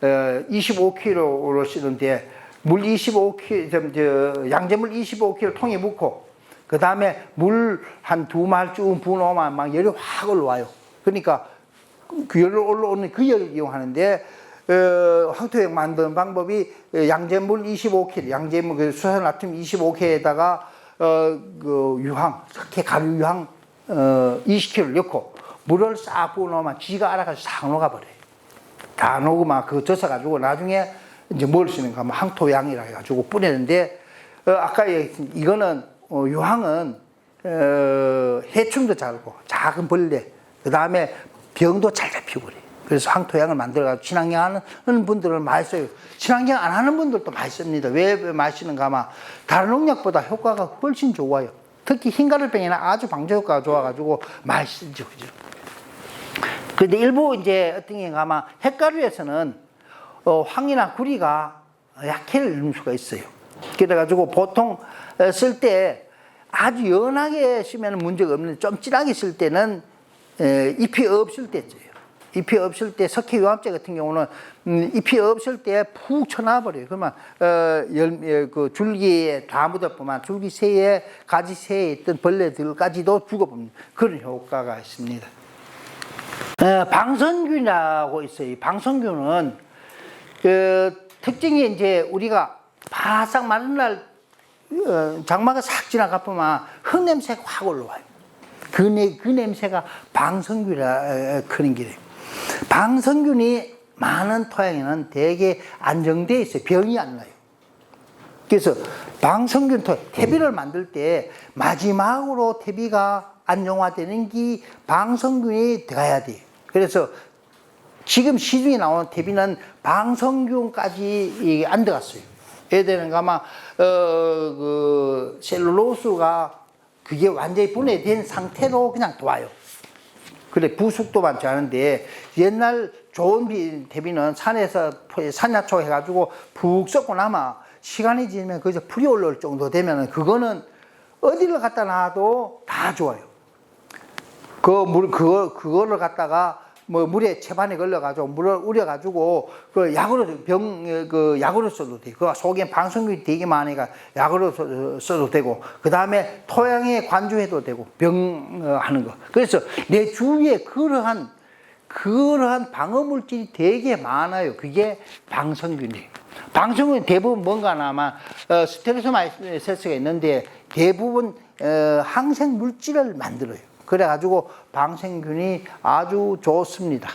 25kg로 쓰는데 물 25kg 양잿물 25kg 통에 붓고 그 다음에 물 한 2말 쭉 부어놓으면 막 열이 확 올라와요. 그러니까 그 열이 올라오는 그 열을 이용하는데 황토액 만드는 방법이 양잿물 25kg, 양잿물 그 수산나트륨 25kg에다가 그 유황, 석회 가루 유황 20kg 넣고 물을 싹 부어놓으면 지가 알아가지고 싹 녹아버려요. 다 녹으면 그거 젖어가지고 나중에 이제 뭘 쓰는가 하면 황토양이라 해가지고 뿌리는데 아까 얘기했던 이거는 유황은 해충도 잘고 작은 벌레 그 다음에 병도 잘 잡히고 그래요. 그래서 황토양을 만들어가지고 친환경 하는 분들은 많이 써요. 친환경 안 하는 분들도 많이 씁니다. 왜 많이 쓰는가 하면 다른 농약보다 효과가 훨씬 좋아요. 특히 흰가루병에는 아주 방제 효과가 좋아가지고 많이 쓰죠. 그죠? 그런데 일부 이제 어떤 게 가면 햇가루에서는 황이나 구리가 약해를 이룰 수가 있어요. 그래가지고 보통 쓸 때 아주 연하게 쓰면 문제가 없는데 좀 진하게 쓸 때는 잎이 없을 때 써요. 잎이 없을 때 석회유황제 같은 경우는 잎이 없을 때 푹 쳐놔버려요. 그러면 그 줄기에 다 묻어보면 줄기새에 가지새에 있던 벌레들까지도 죽어봅니다. 그런 효과가 있습니다. 방선균이라고 있어요. 방선균은 특징이 이제 우리가 바싹 마른 날 장마가 싹 지나가 보면 흙냄새가 확 올라와요. 그 냄새가 방선균이라 그런 길이에요. 방선균이 많은 토양에는 되게 안정되어 있어요. 병이 안 나요. 그래서 방선균 퇴비를 만들 때 마지막으로 퇴비가 안정화되는 게 방선균이 들어가야 돼요. 그래서 지금 시중에 나오는 퇴비는 방선균까지 안 들어갔어요. 예를 들면 아마 그 셀룰로스가 그게 완전히 분해된 상태로 그냥 도와요. 그래 부숙도 많지 않은데 옛날 좋은 퇴비는 산에서 산야초 해가지고 푹 썩고 나면 시간이 지나면 그저 풀이 올라올 정도 되면은 그거는 어디를 갖다 놔도 다 좋아요. 그거를 갖다가 뭐 물에 채반에 걸려가지고 물을 우려가지고 그 약으로 약으로 써도 돼. 그 속에 방성균이 되게 많으니까 약으로 써도 되고, 그 다음에 토양에 관주해도 되고 병하는 거. 그래서 내 주위에 그러한 방어물질이 되게 많아요. 그게 방성균이에요. 방성균이 대부분 뭔가나 아마 스테레오마이세스가 있는데 대부분 항생 물질을 만들어요. 그래가지고 방생균이 아주 좋습니다.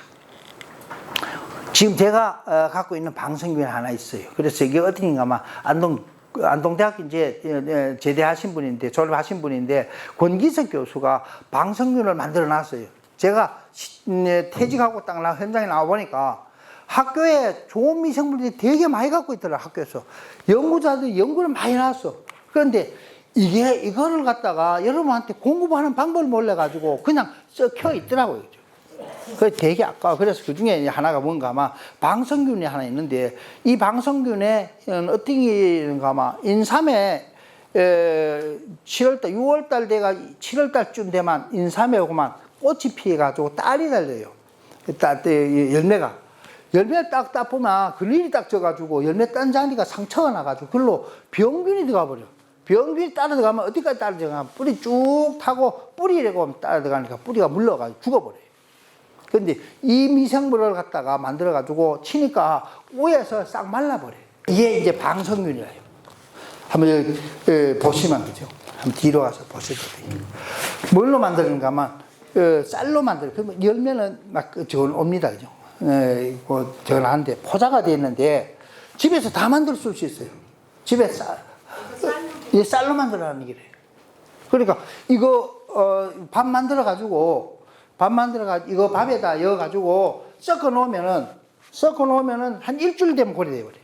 지금 제가 갖고 있는 방생균이 하나 있어요. 그래서 이게 어딘가 아마 안동대학교 이제 제대하신 분인데, 졸업하신 분인데, 권기석 교수가 방생균을 만들어 놨어요. 제가 퇴직하고 딱 현장에 나와보니까 학교에 좋은 미생물들이 되게 많이 갖고 있더라, 학교에서. 연구자들이 연구를 많이 해놨어. 그런데 이거를 갖다가 여러분한테 공급하는 방법을 몰라가지고 그냥 썩혀 있더라고요. 그게 되게 아까워. 그래서 그 중에 하나가 뭔가 아마 방성균이 하나 있는데, 이 방성균에 어떤 게 있는가 아마 인삼에 7월달, 6월달 돼가 7월달쯤 되면 인삼에 오고만 꽃이 피해가지고 딸이 달려요. 열매를 딱 보면 그늘이 딱 져가지고 열매 딴 자리가 상처가 나가지고 그걸로 병균이 들어가 버려. 병균이 따라 들어가면 어디까지 따라 들어가면 뿌리 쭉 타고 뿌리라고 따라 들어가니까 뿌리가 물러가지고 죽어버려요. 근데 이 미생물을 갖다가 만들어가지고 치니까 위에서 싹 말라버려요. 이게 이제 방성균이에요. 한번 여기 보시면 그죠? 한번 뒤로 가서 보셔도 돼요. 뭘로 만드는가 하면 쌀로 만들어요. 그러면 열매는 막 옵니다. 그죠? 저건 하는데 포자가 되어 있는데 집에서 다 만들 수 있어요. 집에 쌀로 만들어라는 얘기래요. 그러니까 이거 밥 만들어가지고 이거 밥에다 넣어가지고 섞어 놓으면은 한 일주일 되면 고리 돼버려요.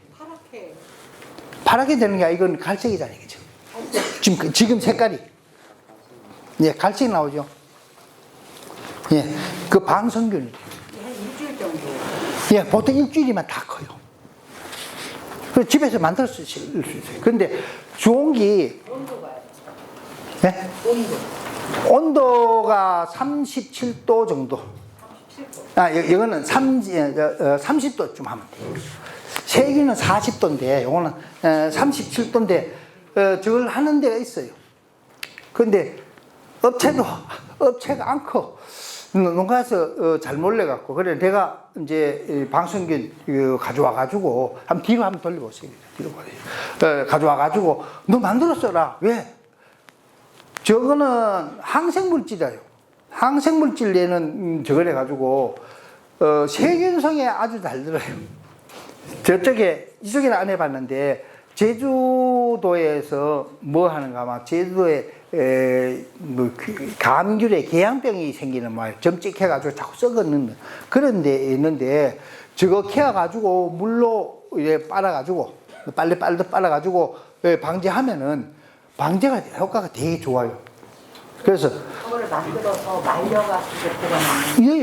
파랗게 되는 게 아니라 이건 갈색이잖아요. 그죠? 지금 색깔이. 예, 갈색 나오죠? 예, 그 방성균이래요. 한 일주일 정도. 예, 보통 일주일이면 다 커요. 그래서 집에서 만들 수 있어요. 근데 좋은 게 온도가요? 예? 온도가 37도 정도. 37도. 이거는 30도쯤 하면 돼요. 세균은 40도인데, 요거는 37도인데, 저걸 하는 데가 있어요. 근데 업체가 안 커. 농가에서 잘 몰래갖고. 그래, 내가 이제 방성균 가져와가지고, 뒤로 한번 돌려보세요. 뒤로 보세요. 가져와가지고, 너 만들어 써라. 왜? 저거는 항생물질이에요. 항생물질 내는 저걸 해가지고, 세균성에 아주 잘 들어요. 이쪽에는 안 해봤는데, 제주도에서 뭐 하는가, 막 제주도에 감귤에 개양병이 생기는 말, 점찍해가지고 자꾸 썩어는 그런 데 있는데, 저거 캐가지고 물로 빨아가지고, 빨리 빨아가지고 방제하면은, 방제가 효과가 되게 좋아요. 그래서 그거를 만들어서 말려가지고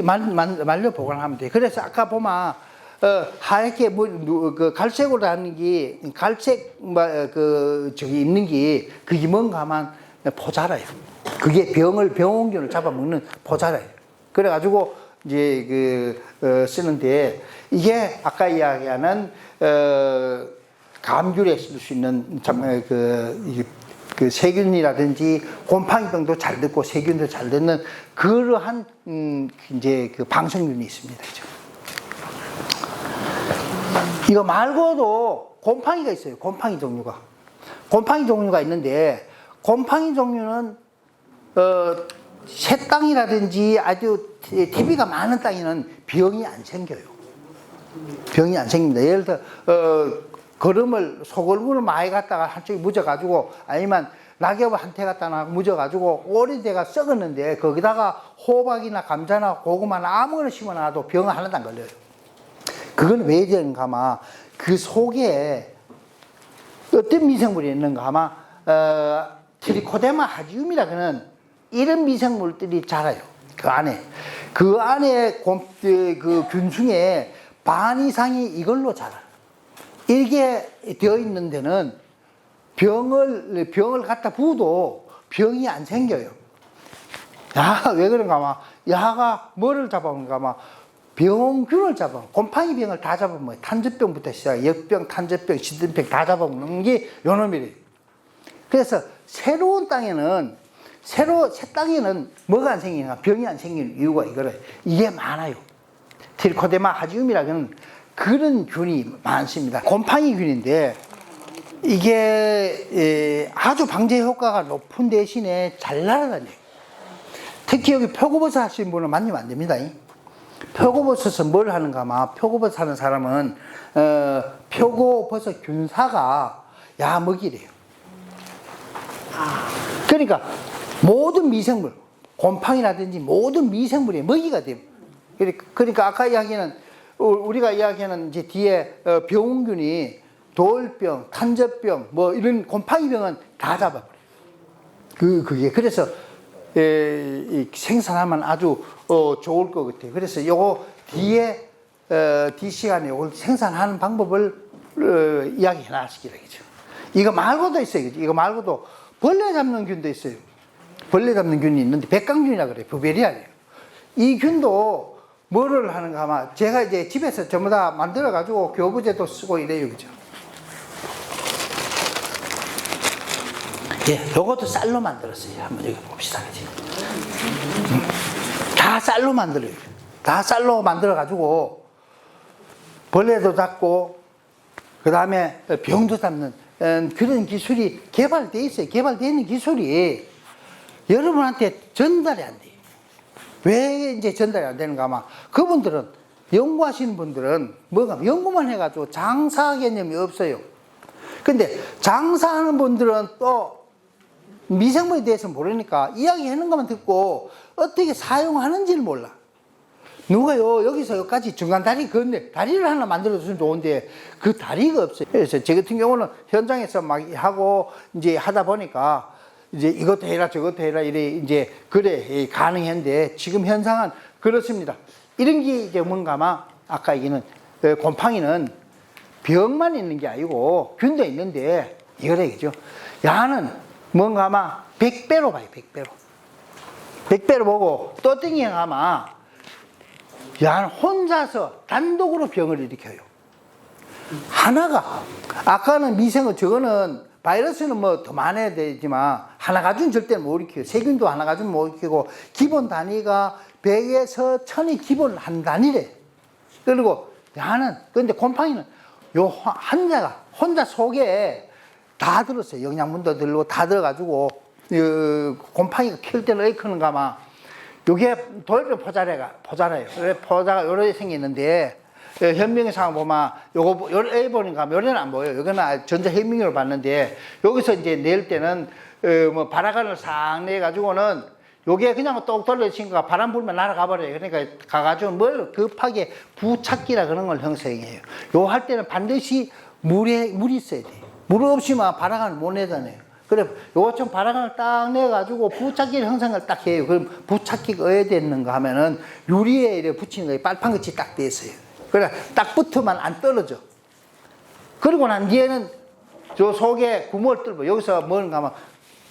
보관하는. 말려 보관하면 돼. 그래서 아까 보면 하얗게 그 갈색으로 하는 게 갈색 저기 입는 게 그게 뭔가 하면 포자라요. 그게 병원균을 잡아먹는 포자라요. 그래가지고 이제 쓰는데, 이게 아까 이야기하는 감귤에 쓸 수 있는 그 세균이라든지 곰팡이병도 잘 듣고 세균도 잘 듣는 그러한 이제 그 방성균이 있습니다. 그죠? 이거 말고도 곰팡이가 있어요. 곰팡이 종류가 있는데, 곰팡이 종류는 새 땅이라든지 아주 TV가 많은 땅에는 병이 안 생겨요. 병이 안 생깁니다. 예를 들어 소금을 많이 갖다가 한쪽에 묻어가지고, 아니면 낙엽을 한 테 갖다가 묻어가지고 오래돼가 썩었는데 거기다가 호박이나 감자나 고구마나 아무거나 심어놔도 병 하나도 안 걸려요. 그건 왜 되는가 하면 그 속에 어떤 미생물이 있는가 하면 트리코데마 하지움이라 그는 이런 미생물들이 자라요. 그 안에 그 균중에 반 이상이 이걸로 자라요. 이게 되어 있는 데는 병을 갖다 부어도 병이 안 생겨요. 왜 그런가 하면 야가 뭐를 잡아먹는가 하면 병균을 잡아, 곰팡이 병을 다 잡아먹어요. 탄저병부터 시작, 역병, 탄저병, 시든병 다 잡아먹는 게 요놈이래요. 그래서 새로운 땅에는, 새 땅에는 뭐가 안 생기냐, 병이 안 생기는 이유가 이거래. 이게 많아요. 트리코데마 하지움이라는 그런 균이 많습니다. 곰팡이 균인데, 이게 아주 방제 효과가 높은 대신에 잘 날아다녀요. 특히 여기 표고버섯 하시는 분은 만지면 안 됩니다. 표고버섯은 뭘 하는가 하면, 표고버섯 하는 사람은 표고버섯 균사가 야먹이래요. 그러니까 모든 미생물, 곰팡이라든지 모든 미생물이 먹이가 돼요. 그러니까 아까 이야기는, 우리가 이야기하는 이제 뒤에 병균이 돌병, 탄저병, 뭐 이런 곰팡이병은 다 잡아버려요. 그게 그래서 생산하면 아주 좋을 것 같아요. 그래서 요거 뒤에 뒤 시간에 요걸 생산하는 방법을 이야기해 놨으기라겠죠. 이거 말고도 있어요. 이거 말고도 벌레 잡는 균도 있어요. 벌레 잡는 균이 있는데 백강균이라 그래요. 부베리아예요. 이 균도 뭐를 하는가 하면, 제가 이제 집에서 전부 다 만들어 가지고 교부제도 쓰고 이래요. 그죠? 예, 요것도 쌀로 만들었어요. 한번 여기 봅시다. 그죠? 다 쌀로 만들어요. 다 쌀로 만들어 가지고 벌레도 잡고 그 다음에 병도 잡는 그런 기술이 개발되어 있어요. 개발되어 있는 기술이 여러분한테 전달이 안 돼요. 왜 이제 전달이 안 되는가 하면, 그분들은, 연구하시는 분들은 뭐가, 연구만 해가지고 장사 개념이 없어요. 근데 장사하는 분들은 또 미생물에 대해서 모르니까 이야기하는 것만 듣고 어떻게 사용하는지를 몰라. 누가요, 여기서 여기까지 중간 다리 건네, 다리를 하나 만들어주면 좋은데 그 다리가 없어요. 그래서 제 같은 경우는 현장에서 막 하고 이제 하다 보니까 이제 이것도 해라 저것도 해라 이래 이제 그래 가능한데, 지금 현상은 그렇습니다. 이런 게 이제 뭔가 하면, 아까 얘기는 곰팡이는 병만 있는 게 아니고 균도 있는데 이거래, 그죠? 야는 뭔가 하면 100배로 봐요. 100배로 보고, 또 땡기는 아마 야는 혼자서 단독으로 병을 일으켜요. 하나가, 아까는 미생물, 저거는 바이러스는 뭐 더 많아야 되지만 하나 가지고는 절대 못 일으켜요. 세균도 하나 가지고는 못 일으키고, 기본 단위가 100에서 1000이 기본 한 단위래. 그리고 야는, 근데 곰팡이는 요 환자가 혼자 속에 다 들었어요. 영양분도 들고 다 들어가지고, 곰팡이가 킬 때는 왜 크는가 막, 요게 돌뼈 포자래요. 포자가 요렇게 생기는데, 현명의상을 보면 요거 요래 보니까 요래는 안 보여요. 여기는 전자 현명으로 봤는데, 여기서 이제 낼 때는 뭐 바라간을 싹 내 가지고는 요게 그냥 똑 돌려진 거가 바람 불면 날아가 버려요. 그러니까 가가지고 뭘 급하게 부착기라 그런 걸 형성해요. 요 할 때는 반드시 물이 있어야 돼요. 물 없이만 바라간을 못 내잖아요. 그래, 요것처럼 바라간을 딱 내가지고 부착기를 형성을 딱 해요. 그럼 부착기가 어디에 됐는가 하면은 유리에 이렇게 붙이는 거예요. 빨판같이 딱 돼 있어요. 그래, 딱 붙으면 안 떨어져. 그리고 난 뒤에는 저 속에 구멍을 뚫어. 여기서 뭔가 하면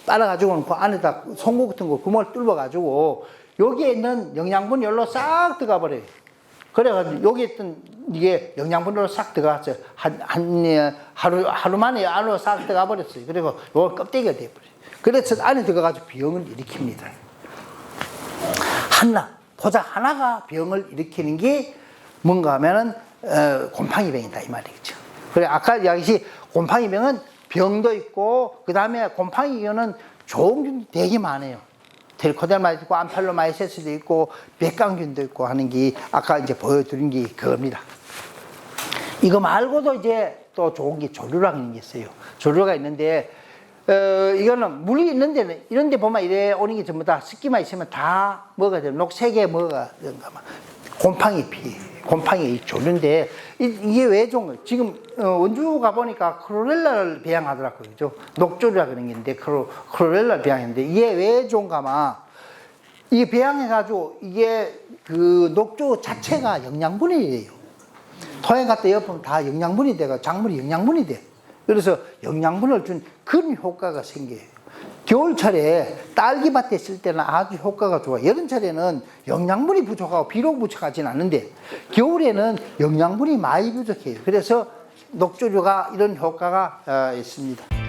빨아가지고는 그 안에다 송곳 같은 거 구멍을 뚫어가지고 여기에 있는 영양분이 여기로 싹 들어가 버려요. 그래가지고 여기 있던 이게 영양분으로 싹 들어갔어요. 하루 만에 안으로 싹 들어가 버렸어요. 그리고 요 껍데기가 돼버려요. 그래서 안에 들어가가지고 병을 일으킵니다. 포자 하나가 병을 일으키는 게 뭔가 하면은, 곰팡이병이다, 이 말이겠죠. 그래, 아까 이야기했듯이 곰팡이병은 병도 있고, 그 다음에 곰팡이균은 좋은 균이 되게 많아요. 텔코델마도 있고, 암팔로마이세스도 있고, 백강균도 있고 하는 게 아까 이제 보여드린 게 그겁니다. 이거 말고도 이제 또 좋은 게 조류라는 게 있어요. 조류가 있는데, 이거는 물이 있는 데는, 이런 데 보면 이래 오는 게 전부 다 습기만 있으면 다 뭐가 돼요. 녹색에 뭐가 되는가 막. 곰팡이 조류인데, 이게 왜 좋은 거예요? 지금, 원주 가보니까 크로렐라를 배양하더라고요. 그죠? 녹조류라 그런 게 있는데, 크로렐라를 배양했는데, 이게 왜 좋은가 막, 이게 배양해가지고, 이게 그 녹조 자체가 영양분이에요. 토양 갖다 엿보면 다 영양분이 돼가, 작물이 영양분이 돼. 그래서 영양분을 준 그런 효과가 생겨요. 겨울철에 딸기밭에 쓸 때는 아주 효과가 좋아요. 여름철에는 영양분이 부족하고 비록 부족하진 않은데 겨울에는 영양분이 많이 부족해요. 그래서 녹조류가 이런 효과가 있습니다.